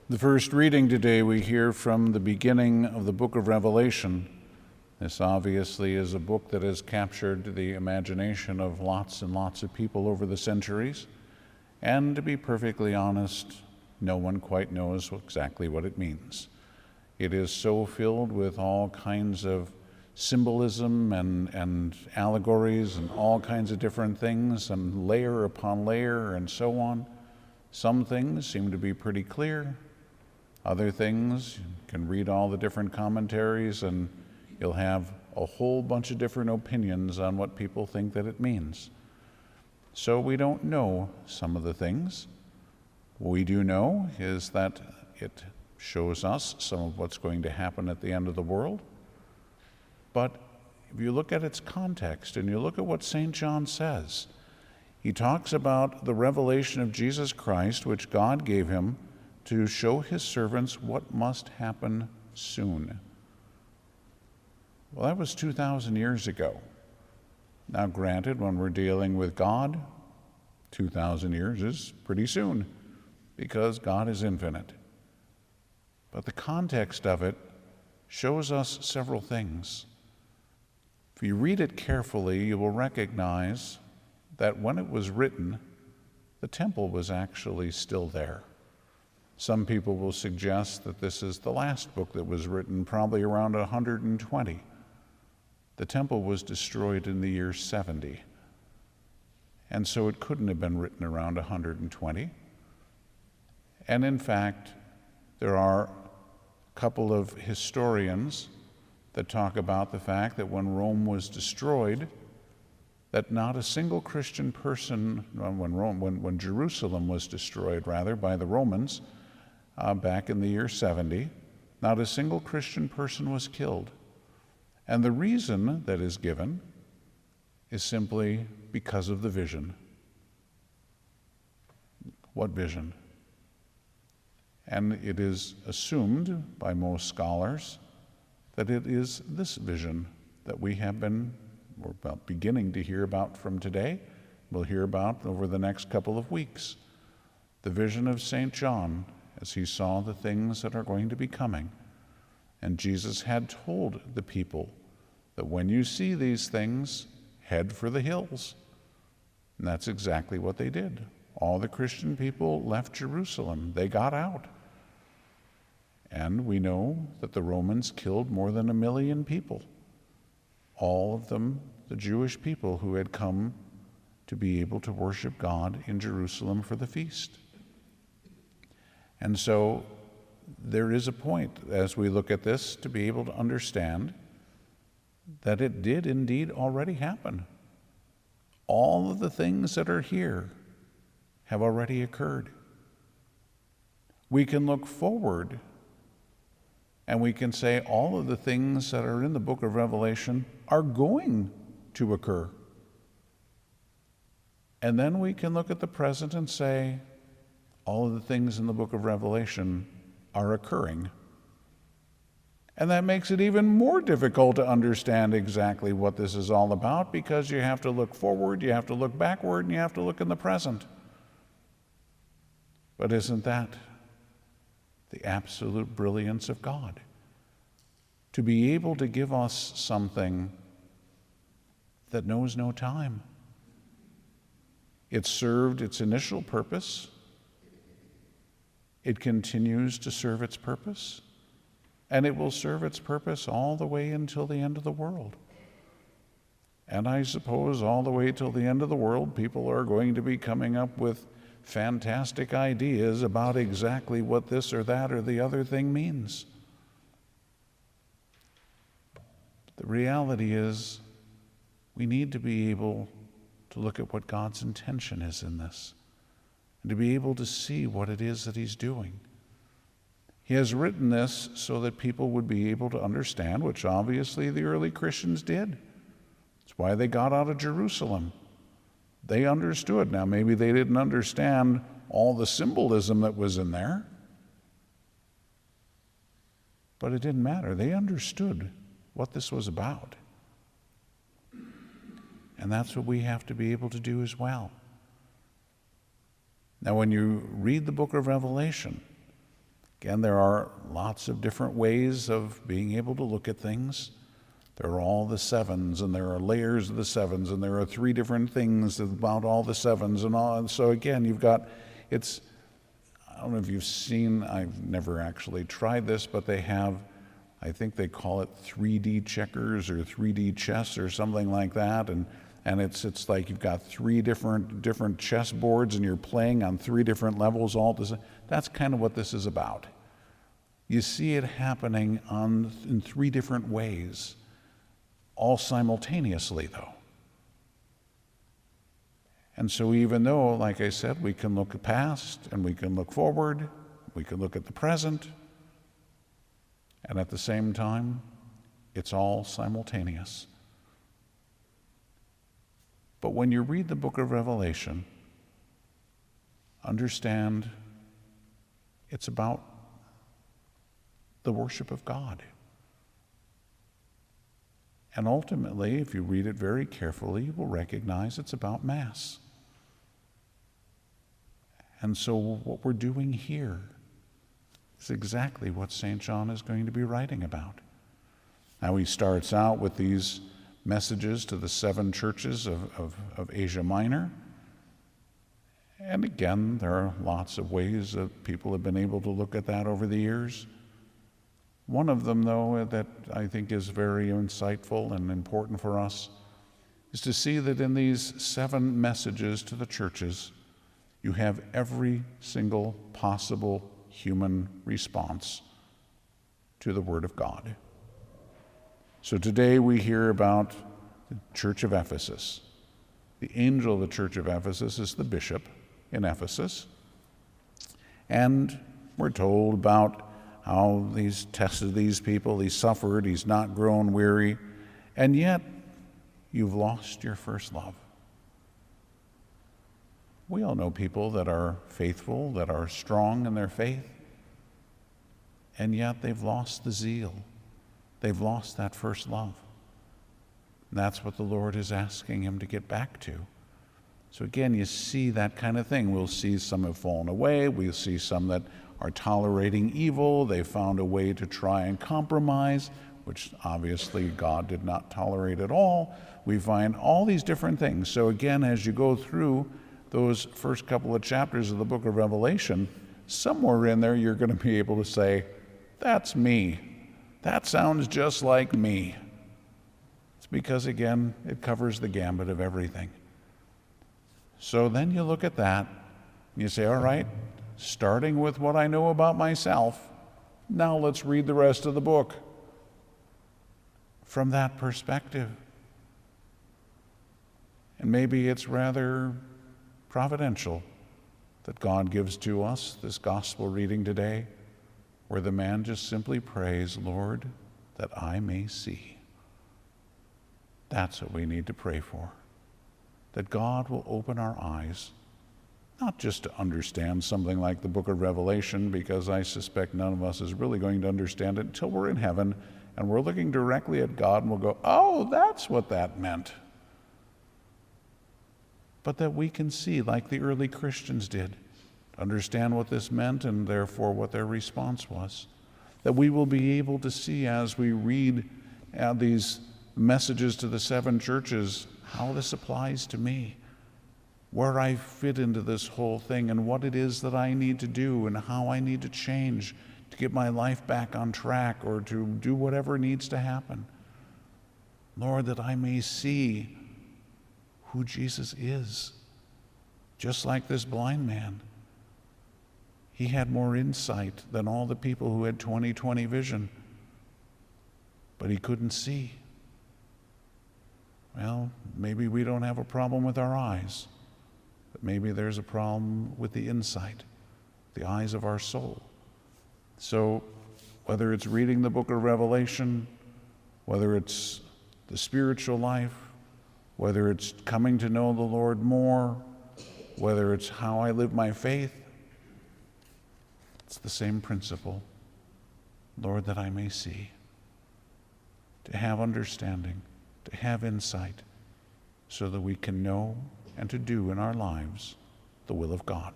The first reading today we hear from the beginning of the book of Revelation. This obviously is a book that has captured the imagination of lots and lots of people over the centuries. And to be perfectly honest, no one quite knows exactly what it means. It is so filled with all kinds of symbolism and allegories and all kinds of different things and layer upon layer and so on. Some things seem to be pretty clear. Other things, you can read all the different commentaries and you'll have a whole bunch of different opinions on what people think that it means. So we don't know some of the things. What we do know is that it shows us some of what's going to happen at the end of the world. But if you look at its context and you look at what St. John says, he talks about the revelation of Jesus Christ, which God gave him to show his servants what must happen soon. Well, that was 2,000 years ago. Now, granted, when we're dealing with God, 2,000 years is pretty soon because God is infinite. But the context of it shows us several things. If you read it carefully, you will recognize that when it was written, the temple was actually still there. Some people will suggest that this is the last book that was written, probably around 120. The temple was destroyed in the year 70, and so it couldn't have been written around 120. And in fact, there are a couple of historians that talk about the fact that when Rome was destroyed, that not a single Christian person, when Jerusalem was destroyed, rather, by the Romans, back in the year 70, not a single Christian person was killed. And the reason that is given is simply because of the vision. What vision? And it is assumed by most scholars that it is this vision that we're beginning to hear about from today. We'll hear about over the next couple of weeks. The vision of St. John as he saw the things that are going to be coming. And Jesus had told the people that when you see these things, head for the hills. And that's exactly what they did. All the Christian people left Jerusalem. They got out. And we know that the Romans killed more than 1 million people. All of them, the Jewish people who had come to be able to worship God in Jerusalem for the feast. And so there is a point, as we look at this, to be able to understand that it did indeed already happen. All of the things that are here have already occurred. We can look forward and we can say all of the things that are in the book of Revelation are going to occur. And then we can look at the present and say, all of the things in the book of Revelation are occurring. And that makes it even more difficult to understand exactly what this is all about, because you have to look forward, you have to look backward, and you have to look in the present. But isn't that the absolute brilliance of God? To be able to give us something that knows no time. It served its initial purpose. It continues to serve its purpose, and it will serve its purpose all the way until the end of the world. And I suppose all the way till the end of the world, people are going to be coming up with fantastic ideas about exactly what this or that or the other thing means. The reality is, we need to be able to look at what God's intention is in this, and to be able to see what it is that he's doing. He has written this so that people would be able to understand, which obviously the early Christians did. That's why they got out of Jerusalem. They understood. Now, maybe they didn't understand all the symbolism that was in there, but it didn't matter. They understood what this was about. And that's what we have to be able to do as well. Now, when you read the book of Revelation, Again, there are lots of different ways of being able to look at things. There are all the sevens, and there are layers of the sevens, and there are 3 different things about all the sevens, and all. And so again, you've got, I don't know if you've seen, I've never actually tried this, but they have, I think they call it 3D checkers or 3D chess or something like that, and it's like you've got 3 different chess boards, and you're playing on 3 different levels all this. That's kind of what this is about. You see it happening in 3 different ways, all simultaneously, though. And so even though, like I said, we can look at the past and we can look forward, we can look at the present, and at the same time, it's all simultaneous. But when you read the book of Revelation, understand it's about the worship of God. And ultimately, if you read it very carefully, you will recognize it's about Mass. And so what we're doing here is exactly what St. John is going to be writing about. Now he starts out with these messages to the 7 churches of Asia Minor. And again, there are lots of ways that people have been able to look at that over the years. One of them, though, that I think is very insightful and important for us is to see that in these 7 messages to the churches, you have every single possible human response to the Word of God. So today we hear about the Church of Ephesus. The angel of the Church of Ephesus is the bishop in Ephesus. And we're told about how he's tested these people, he's suffered, he's not grown weary, and yet you've lost your first love. We all know people that are faithful, that are strong in their faith, and yet they've lost the zeal. They've lost that first love. And that's what the Lord is asking him to get back to. So again, you see that kind of thing. We'll see some have fallen away. We'll see some that are tolerating evil. They found a way to try and compromise, which obviously God did not tolerate at all. We find all these different things. So again, as you go through those first couple of chapters of the book of Revelation, somewhere in there you're going to be able to say, that's me. That sounds just like me. It's because, again, it covers the gambit of everything. So then you look at that, and you say, all right, starting with what I know about myself, now let's read the rest of the book from that perspective. And maybe it's rather providential that God gives to us this gospel reading today, where the man just simply prays, Lord, that I may see. That's what we need to pray for, that God will open our eyes, not just to understand something like the book of Revelation, because I suspect none of us is really going to understand it until we're in heaven and we're looking directly at God and we'll go, oh, that's what that meant. But that we can see, like the early Christians did, understand what this meant and therefore what their response was. That we will be able to see as we read these messages to the 7 churches how this applies to me, where I fit into this whole thing and what it is that I need to do and how I need to change to get my life back on track or to do whatever needs to happen. Lord, that I may see who Jesus is. Just like this blind man. He had more insight than all the people who had 20/20 vision, but he couldn't see. Well, maybe we don't have a problem with our eyes, but maybe there's a problem with the insight, the eyes of our soul. So whether it's reading the book of Revelation, whether it's the spiritual life, whether it's coming to know the Lord more, whether it's how I live my faith, it's the same principle. Lord, that I may see, to have understanding, to have insight, so that we can know and to do in our lives the will of God.